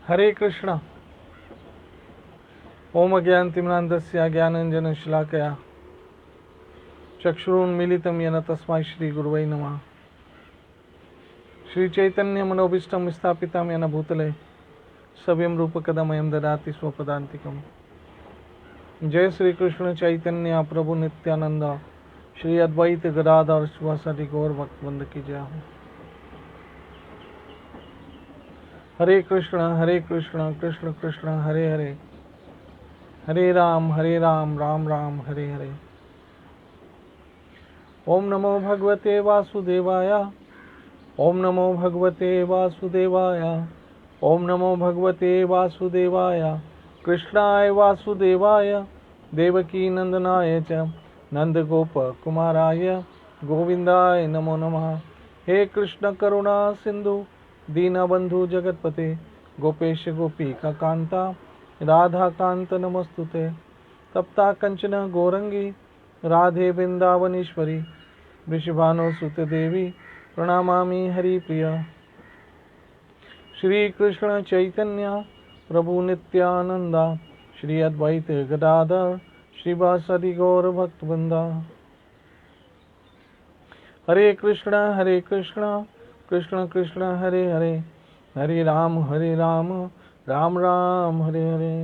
हरे कृष्ण। ओम अज्ञानतिमिरान्धस्य ज्ञानाञ्जनशलाकया चक्षुरुन्मीलितं येन तस्मै श्रीगुरुवै नमः। श्रीचैतन्यमनोभीष्टं स्थापितं येन भूतले सव्यं रूपकदमयं ददाति स्वपदान्तिकम्। जय श्री कृष्ण चैतन्य प्रभु नित्यानंद श्री अद्वैत गदाधर शिवासादि गौर भक्तवृंद की जय हो। हरे कृष्ण कृष्ण कृष्ण हरे हरे, हरे राम राम राम हरे हरे। ओम नमो भगवते वासुदेवाय, ओम नमो भगवते वासुदेवाय, ओम नमो भगवते वासुदेवाय। कृष्णाय वासुदेवाय देवकी नंदनाय च नंदगोप कुमाराय गोविंदाय नमो नमः। हे कृष्ण करुणा सिंधु दीनबंधु जगतपते गोपेश गोपिका कांता राधा कांत नमस्तुते। तप्ता कंचन गौरंगी राधे वृंदावनेश्वरी वृषभानुसुते देवी प्रणमामि हरिप्रिय। श्री कृष्ण चैतन्य प्रभु नित्यानंदा श्री अद्वैत गदाधर श्रीवासादि गौर भक्तवृंदा। हरे कृष्ण कृष्ण कृष्ण हरे हरे, हरे राम राम राम हरे हरे।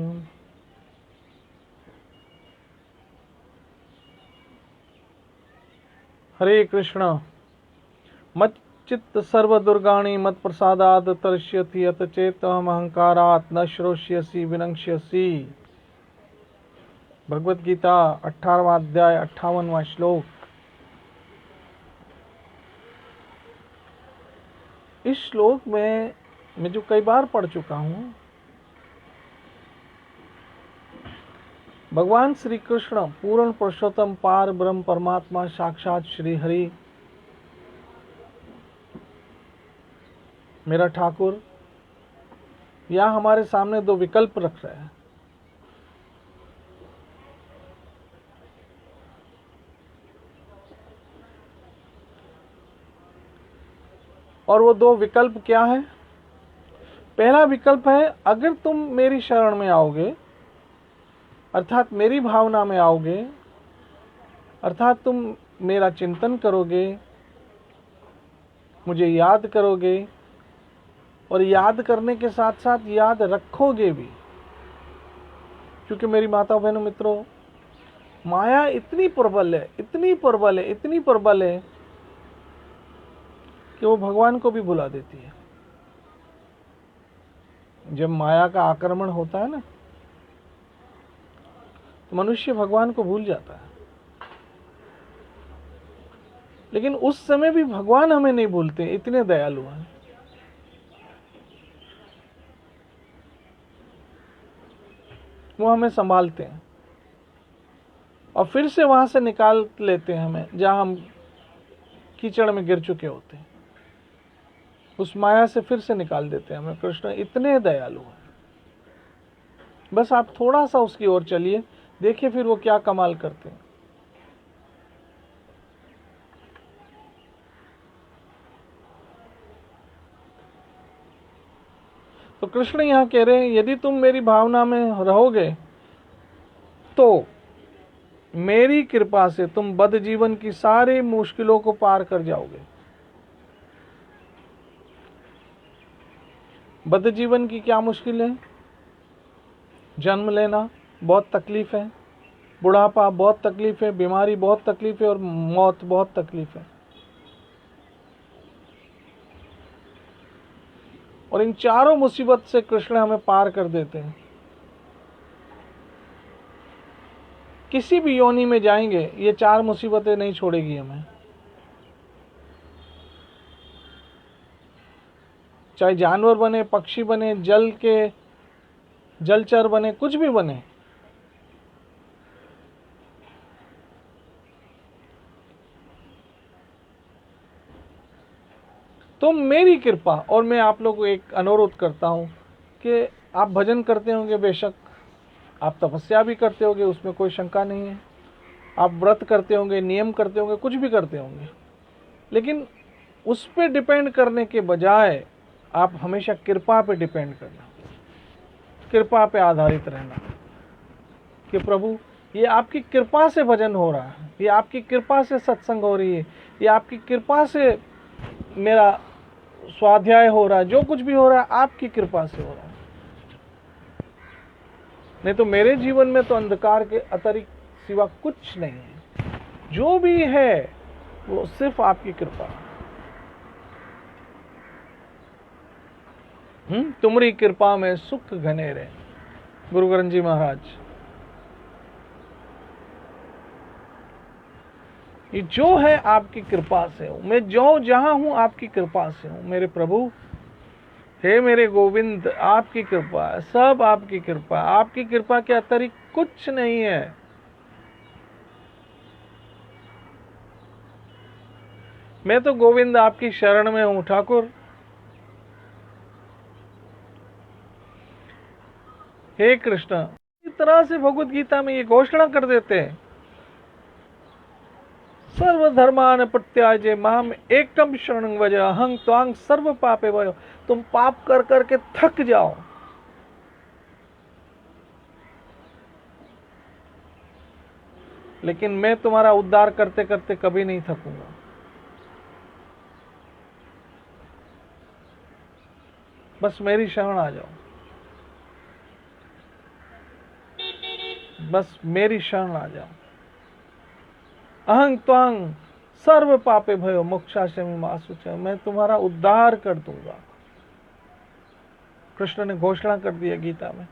हरे कृष्ण। मत चित्त सर्व दुर्गाणि मत प्रसादात् तरिष्यति अत चेतम अहंकारात् न श्रोष्यसि विनक्ष्यसि। भगवत गीता 18वां अध्याय 58वां श्लोक। इस श्लोक में मैं जो कई बार पढ़ चुका हूं, भगवान श्री कृष्ण पूर्ण पुरुषोत्तम पार ब्रह्म परमात्मा साक्षात श्री हरि मेरा ठाकुर यहाँ हमारे सामने दो विकल्प रख रहे हैं। और वो दो विकल्प क्या है? पहला विकल्प है, अगर तुम मेरी शरण में आओगे, अर्थात मेरी भावना में आओगे, अर्थात तुम मेरा चिंतन करोगे, मुझे याद करोगे और याद करने के साथ साथ याद रखोगे भी, क्योंकि मेरी माता बहनों मित्रों, माया इतनी प्रबल है, इतनी प्रबल है, इतनी प्रबल है कि वो भगवान को भी भुला देती है। जब माया का आक्रमण होता है ना, तो मनुष्य भगवान को भूल जाता है। लेकिन उस समय भी भगवान हमें नहीं भूलते, इतने दयालु हैं। वो हमें संभालते हैं और फिर से वहां से निकाल लेते हैं हमें, जहां हम कीचड़ में गिर चुके होते हैं। उस माया से फिर से निकाल देते हैं हमें। कृष्ण इतने दयालु हैं। बस आप थोड़ा सा उसकी ओर चलिए, देखिए फिर वो क्या कमाल करते हैं। तो कृष्ण यहां कह रहे हैं, यदि तुम मेरी भावना में रहोगे तो मेरी कृपा से तुम बद्ध जीवन की सारी मुश्किलों को पार कर जाओगे। बद्ध जीवन की क्या मुश्किल है? जन्म लेना बहुत तकलीफ है, बुढ़ापा बहुत तकलीफ है, बीमारी बहुत तकलीफ है और मौत बहुत तकलीफ है। और इन चारों मुसीबत से कृष्ण हमें पार कर देते हैं। किसी भी योनि में जाएंगे, ये चार मुसीबतें नहीं छोड़ेगी हमें। चाहे जानवर बने, पक्षी बने, जलचर बने, कुछ भी बने, तो मेरी कृपा। और मैं आप लोगों को एक अनुरोध करता हूं कि आप भजन करते होंगे, बेशक आप तपस्या भी करते होंगे, उसमें कोई शंका नहीं है। आप व्रत करते होंगे, नियम करते होंगे, कुछ भी करते होंगे, लेकिन उस पर डिपेंड करने के बजाय आप हमेशा कृपा पे डिपेंड करना। कृपा पे आधारित रहना कि प्रभु ये आपकी कृपा से भजन हो रहा है, ये आपकी कृपा से सत्संग हो रही है, ये आपकी कृपा से मेरा स्वाध्याय हो रहा है, जो कुछ भी हो रहा है आपकी कृपा से हो रहा है। नहीं तो मेरे जीवन में तो अंधकार के अतिरिक्त सिवा कुछ नहीं है। जो भी है वो सिर्फ आपकी कृपा। तुम्हारी कृपा में सुख घने रहे। गुरु ग्रंथ जी महाराज, ये जो है आपकी कृपा से हूं मैं, जो जहां हूं आपकी कृपा से हूं मेरे प्रभु। हे मेरे गोविंद, आपकी कृपा है, सब आपकी कृपा, आपकी कृपा के अतिरिक्त कुछ नहीं है। मैं तो गोविंद आपकी शरण में हूं ठाकुर। हे कृष्ण, इस तरह से भगवत गीता में ये घोषणा कर देते हैं, सर्वधर्मान प्रत्याजे माम एकम शरणं व्रज अहं त्वां सर्व पापे वयो। तुम पाप कर करके थक जाओ, लेकिन मैं तुम्हारा उद्धार करते करते कभी नहीं थकूंगा। बस मेरी शरण आ जाओ, बस मेरी शरण आ जाओ। अहं त्वां सर्व पापे भयो मोक्षाश्रमी मासुच, मैं तुम्हारा उद्धार कर दूंगा। कृष्ण ने घोषणा कर दिया गीता में।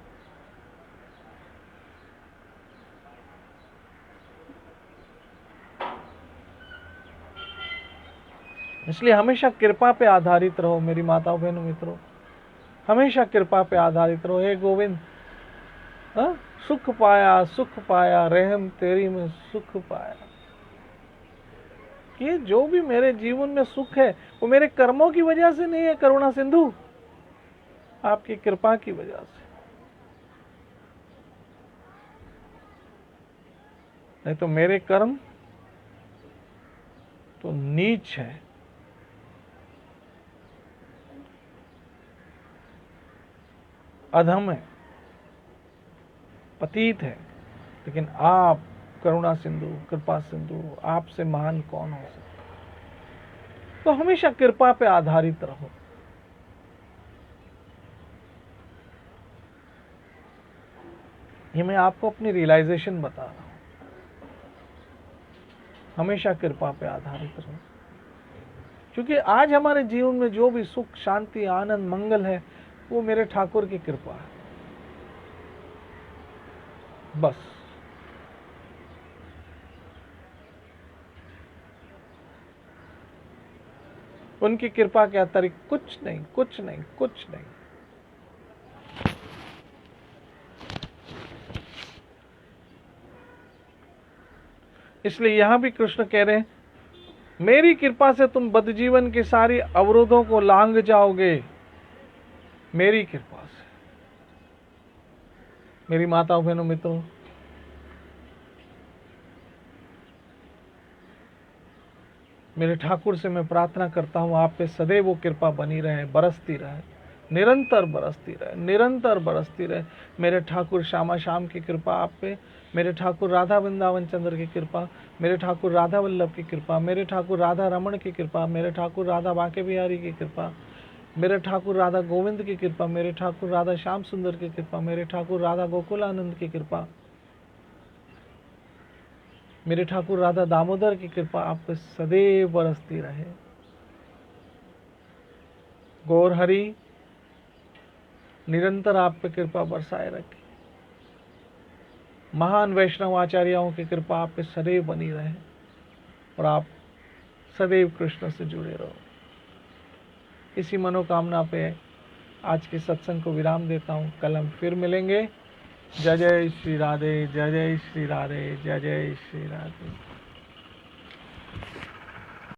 इसलिए हमेशा कृपा पे आधारित रहो मेरी माताओं बहनों मित्रों, हमेशा कृपा पे आधारित रहो। हे गोविंद, सुख पाया सुख पाया, रहम तेरी में सुख पाया। कि जो भी मेरे जीवन में सुख है वो मेरे कर्मों की वजह से नहीं है करुणा सिंधु, आपकी कृपा की वजह से। नहीं तो मेरे कर्म तो नीच है, अधम है, पतित है। लेकिन आप करुणा सिंधु, कृपा सिंधु, आपसे महान कौन हो सकता। तो हमेशा कृपा पे आधारित रहो। ये मैं आपको अपनी रियलाइजेशन बता रहा हूं। हमेशा कृपा पे आधारित रहो, क्योंकि आज हमारे जीवन में जो भी सुख शांति आनंद मंगल है वो मेरे ठाकुर की कृपा है। बस उनकी कृपा के अतिरिक्त कुछ नहीं, कुछ नहीं, कुछ नहीं। इसलिए यहां भी कृष्ण कह रहे हैं, मेरी कृपा से तुम बद्धजीवन के सारी अवरोधों को लांघ जाओगे। मेरी कृपा से। मेरी माताओं बहनों मित्रों, मेरे ठाकुर से मैं प्रार्थना करता हूं आप पे सदैव वो कृपा बनी रहे, बरसती रहे, निरंतर बरसती रहे, निरंतर बरसती रहे। मेरे ठाकुर श्यामा श्याम की कृपा आप पे, मेरे ठाकुर राधा वृंदावन चंद्र की कृपा, मेरे ठाकुर राधा वल्लभ की कृपा, मेरे ठाकुर राधा रमण की कृपा, मेरे ठाकुर राधा बांके बिहारी की कृपा, मेरे ठाकुर राधा गोविंद की कृपा, मेरे ठाकुर राधा श्याम सुंदर की कृपा, मेरे ठाकुर राधा गोकुलानंद की कृपा, मेरे ठाकुर राधा दामोदर की कृपा आप पे सदैव बरसती रहे। गौर हरि निरंतर आप पे कृपा बरसाए रखे। महान वैष्णव आचार्यों की कृपा आप पे सदैव बनी रहे और आप सदैव कृष्ण से जुड़े रहो। इसी मनोकामना पे आज के सत्संग को विराम देता हूँ। कल हम फिर मिलेंगे। जय जय श्री राधे, जय जय श्री राधे, जय जय श्री राधे।